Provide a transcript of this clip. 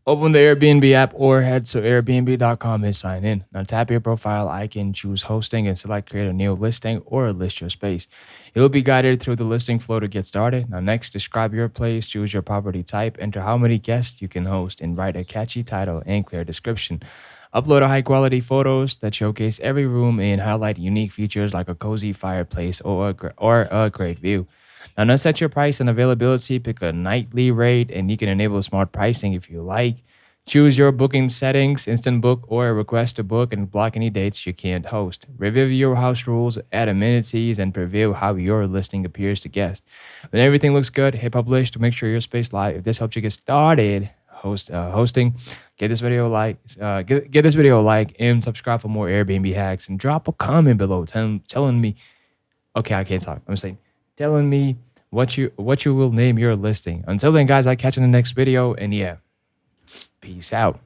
Open the Airbnb app or head to Airbnb.com and sign in. Now tap your profile icon, choose hosting, and select create a new listing or list your space. You'll be guided through the listing flow to get started. Now next, describe your place, choose your property type, enter how many guests you can host, and write a catchy title and clear description. Upload a high quality photos that showcase every room and highlight unique features like a cozy fireplace or a great view. Now, set your price and availability, pick a nightly rate, and you can enable smart pricing if you like. Choose your booking settings, instant book, or request to book, and block any dates you can't host. Review your house rules, add amenities, and preview how your listing appears to guests. When everything looks good, hit publish to make sure your space live. If this helps you get started hosting, give this video a like, give this video a like, and subscribe for more Airbnb hacks. And drop a comment below telling me. Okay, I can't talk. I'm saying telling me what you will name your listing. Until then, guys, I catch you in the next video, and yeah, peace out.